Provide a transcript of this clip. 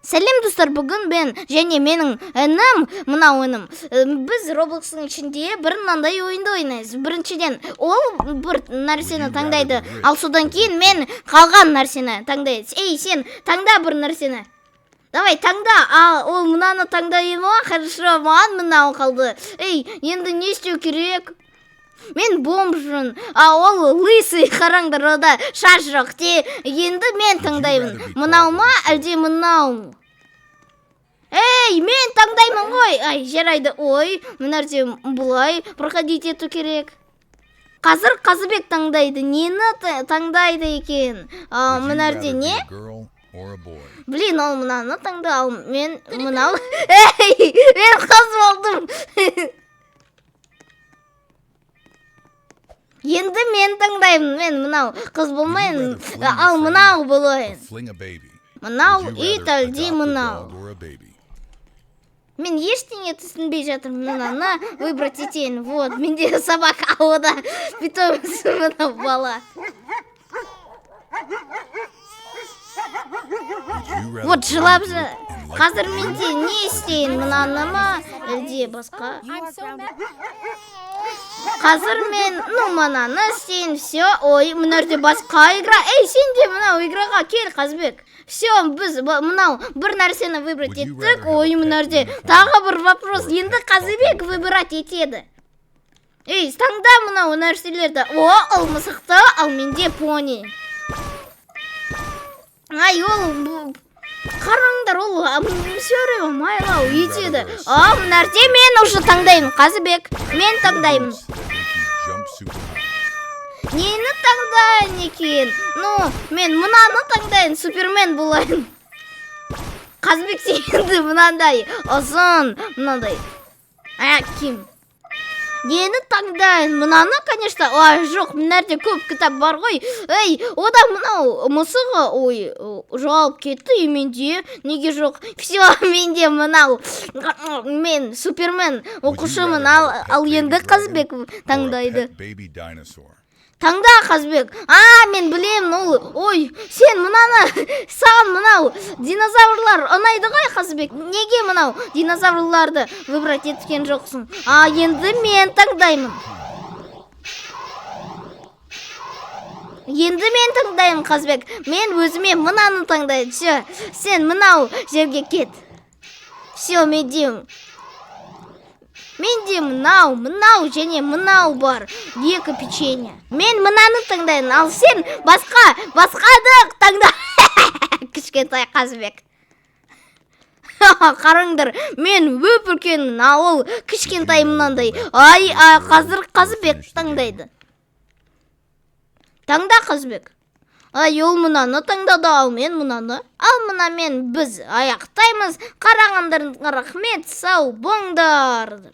Сәлем достар, бүгін мен және менің інім, мынау інім, біз Роблокстың ішінде бір мынандай ойынды ойнаймыз. Біріншіден, ол бір нәрсені таңдайды, ал содан кейін мен қалған нәрсені таңдайды. Ей, сен таңда бір нәрсені. Давай, таңда. Ол мынаны таңдайды ма? Хорошо, маған мынау қалды. Ей, енді не істеу керек? Мен бомжын, ол лысый, қараңдар, ода шаш жоқ. Енді мен таңдаймын. Мынау ма, әлде мынау? Ей, мен таңдаймын ғой. Ай, жарайды. Ой, мінәрде бұлай проходить ету керек. Қазір Қазыбек таңдайды. Нені таңдайды екен? Мінәрде не? Блин, ол мынаны таңды, ал мен мынау. Ей, мен қыз болдым. Енді мен таңдаймын, мен мынау қыз болмайын, ал мынау болайын. Мынау ит әлде мынау. Мен ештеңе түсінбей жатырмын, мынаны выбрать етейін. Вот, менде собака, ода питомец мынау бала. Вот, жылап же. Қазір менде не істейін, мынаны ма, әлде басқа? Қазір мен, мынаны істейін, все. Ой, мынарде басқа игра. Ей, сен де мынау играға кел, Қазбек. Все, біз мынау бір нәрсені выбрать еттік. Ой, мынарде тағы бір вопрос. Енді Қазыбек выбирать етеді. Ей, таңда мынау нәрселерді. Ол мысықты, ал менде пони. Ай, ол... Қараңдар, ол сөре майлау етеді. Мынарде мен уже таңдаймын, Қазыбек. Мен таңдаймын. Нені таңдайын екен? Мен мынаны таңдайын, Супермен болайын. Қазыбек сенді мынандай, ұзын, мынандай. Кім? Нені таңдайын? Мынаны, конечно, жоқ, мінәрде көп кітап бар ғой. Ей, ода мынау мысығы, жоғалып кетті, менде, неге жоқ? Все, менде мынау. Мен Супермен оқушымын, ал енді Қазыбек таңдайды. Таңда, Қазбек. Мен білемін, ой, сен мынаны, саған мынау динозаврлар ұнайды ғой, Қазбек? Неге мынау динозаврларды выбрать еткен жоқсың? Енді мен таңдаймын. Енді мен таңдаймын, Қазбек. Мен өзіме мынаны таңдайды. Все, сен мынау жерге кет. Все, менде мынау және мынау бар. Екі печенье. Мен мынаны таңдайын, ал сен басқады таңда. Кішкентай Қазбек. Қараңдар, мен өп үлкенмін, ол кішкентай мынандай. Қазір Қазбек таңдайды. Таңда, Қазбек. Ол мынаны таңдады, ал мен мынаны. Ал мына мен біз аяқтаймыз. Қарағандарыңызға рахмет, сау болыңдар.